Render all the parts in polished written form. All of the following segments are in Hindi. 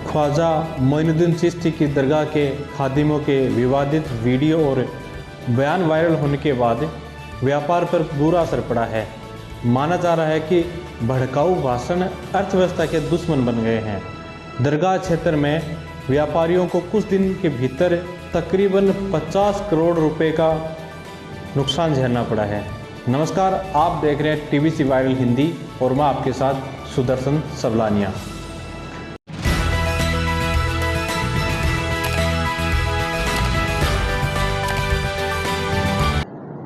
ख्वाजा मोइनुद्दीन चिश्ती की दरगाह के खादिमों के विवादित वीडियो और बयान वायरल होने के बाद व्यापार पर बुरा असर पड़ा है। माना जा रहा है कि भड़काऊ भाषण अर्थव्यवस्था के दुश्मन बन गए हैं। दरगाह क्षेत्र में व्यापारियों को कुछ दिन के भीतर तकरीबन 50 करोड़ रुपए का नुकसान झेलना पड़ा है। नमस्कार, आप देख रहे हैं टीवीसी वायरल हिंदी और मैं आपके साथ सुदर्शन सबलानिया।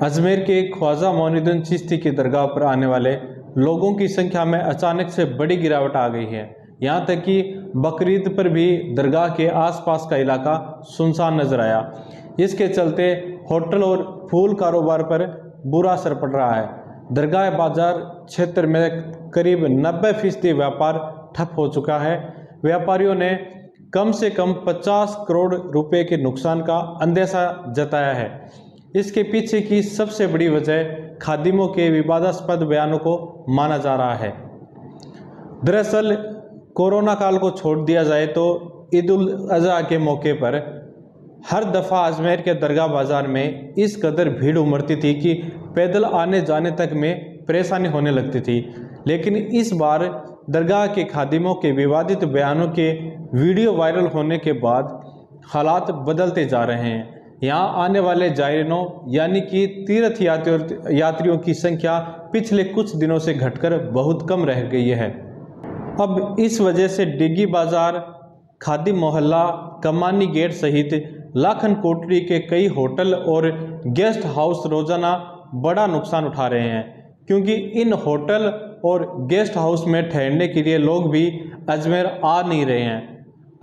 अजमेर के ख्वाजा मोइनुद्दीन चिश्ती की दरगाह पर आने वाले लोगों की संख्या में अचानक से बड़ी गिरावट आ गई है। यहाँ तक कि बकरीद पर भी दरगाह के आसपास का इलाका सुनसान नजर आया। इसके चलते होटल और फूल कारोबार पर बुरा असर पड़ रहा है। दरगाह बाजार क्षेत्र में करीब 90% व्यापार ठप हो चुका है। व्यापारियों ने कम से कम 50 करोड़ रुपए के नुकसान का अंदेशा जताया है। इसके पीछे की सबसे बड़ी वजह खादिमों के विवादास्पद बयानों को माना जा रहा है। दरअसल कोरोना काल को छोड़ दिया जाए तो ईद उल अज़हा के मौके पर हर दफ़ा अजमेर के दरगाह बाज़ार में इस कदर भीड़ उमड़ती थी कि पैदल आने जाने तक में परेशानी होने लगती थी। लेकिन इस बार दरगाह के खादिमों के विवादित बयानों के वीडियो वायरल होने के बाद हालात बदलते जा रहे हैं। यहाँ आने वाले जायरीनों यानी कि तीर्थ यात्रियों की संख्या पिछले कुछ दिनों से घटकर बहुत कम रह गई है। अब इस वजह से डिग्गी बाजार, खादिम मोहल्ला, कमानी गेट सहित लाखन कोटरी के कई होटल और गेस्ट हाउस रोजाना बड़ा नुकसान उठा रहे हैं, क्योंकि इन होटल और गेस्ट हाउस में ठहरने के लिए लोग भी अजमेर आ नहीं रहे हैं।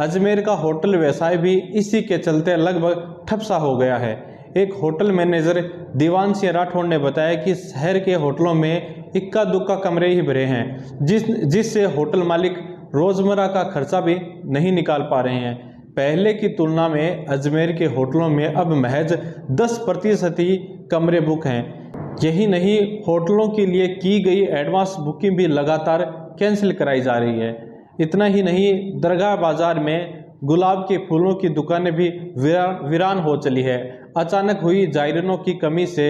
अजमेर का होटल व्यवसाय भी इसी के चलते लगभग ठप सा हो गया है। एक होटल मैनेजर दीवान सिंह राठौड़ ने बताया कि शहर के होटलों में इक्का दुक्का कमरे ही भरे हैं, जिससे होटल मालिक रोज़मर्रा का खर्चा भी नहीं निकाल पा रहे हैं। पहले की तुलना में अजमेर के होटलों में अब महज 10% ही कमरे बुक हैं। यही नहीं, होटलों के लिए की गई एडवांस बुकिंग भी लगातार कैंसिल कराई जा रही है। इतना ही नहीं, दरगाह बाजार में गुलाब के फूलों की दुकानें भी वीरान हो चली है। अचानक हुई जायरीनों की कमी से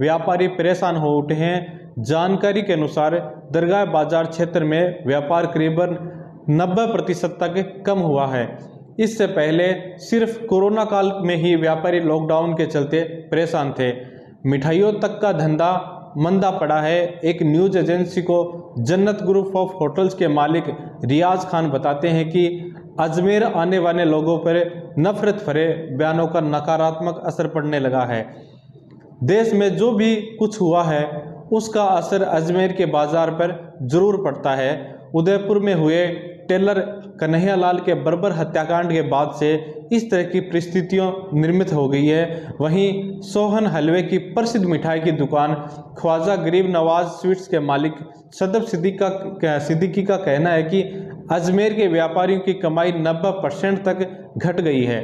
व्यापारी परेशान हो उठे हैं। जानकारी के अनुसार दरगाह बाजार क्षेत्र में व्यापार करीबन 90% तक कम हुआ है। इससे पहले सिर्फ कोरोना काल में ही व्यापारी लॉकडाउन के चलते परेशान थे। मिठाइयों तक का धंधा मंदा पड़ा है। एक न्यूज एजेंसी को जन्नत ग्रुप ऑफ होटल्स के मालिक रियाज खान बताते हैं कि अजमेर आने वाले लोगों पर नफरत भरे बयानों का नकारात्मक असर पड़ने लगा है। देश में जो भी कुछ हुआ है उसका असर अजमेर के बाजार पर जरूर पड़ता है। उदयपुर में हुए टेलर कन्हैया लाल के बर्बर हत्याकांड के बाद से इस तरह की परिस्थितियां निर्मित हो गई है। वहीं सोहन हलवे की प्रसिद्ध मिठाई की दुकान ख्वाजा गरीब नवाज स्वीट्स के मालिक सदब सिद्दीकी का कहना है कि अजमेर के व्यापारियों की कमाई 90% तक घट गई है।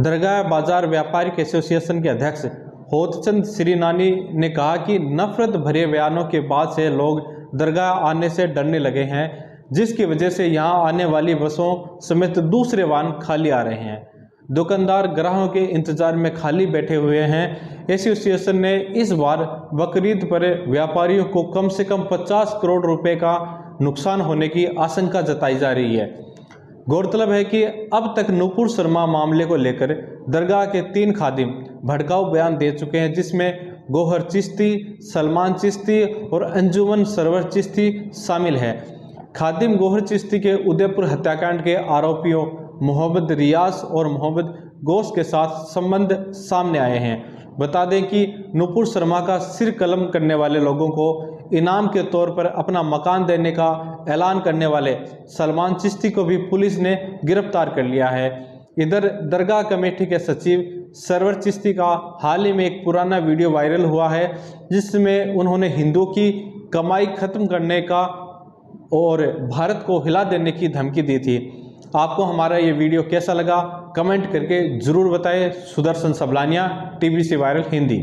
दरगाह बाजार व्यापारिक एसोसिएशन के अध्यक्ष होतचंद श्रीनानी ने कहा कि नफरत भरे बयानों के बाद से लोग दरगाह आने से डरने लगे हैं, जिसकी वजह से यहां आने वाली बसों समेत दूसरे वाहन खाली आ रहे हैं। दुकानदार ग्राहकों के इंतजार में खाली बैठे हुए हैं। एसोसिएशन ने इस बार बकरीद पर व्यापारियों को कम से कम 50 करोड़ रुपए का नुकसान होने की आशंका जताई जा रही है। गौरतलब है कि अब तक नूपुर शर्मा मामले को लेकर दरगाह के 3 खादिम भड़काऊ बयान दे चुके हैं, जिसमें गौहर चिश्ती, सलमान चिश्ती और अंजुमन सरवर चिश्ती शामिल है। खादिम गौहर चिश्ती के उदयपुर हत्याकांड के आरोपियों मोहम्मद रियाज और मोहम्मद गौस के साथ संबंध सामने आए हैं। बता दें कि नूपुर शर्मा का सिर कलम करने वाले लोगों को इनाम के तौर पर अपना मकान देने का ऐलान करने वाले सलमान चिश्ती को भी पुलिस ने गिरफ्तार कर लिया है। इधर दरगाह कमेटी के सचिव सरवर चिश्ती का हाल ही में एक पुराना वीडियो वायरल हुआ है, जिसमें उन्होंने हिंदुओं की कमाई खत्म करने का और भारत को हिला देने की धमकी दी थी। आपको हमारा ये वीडियो कैसा लगा कमेंट करके ज़रूर बताएं। Sudarshan Sablania, TVC viral Hindi.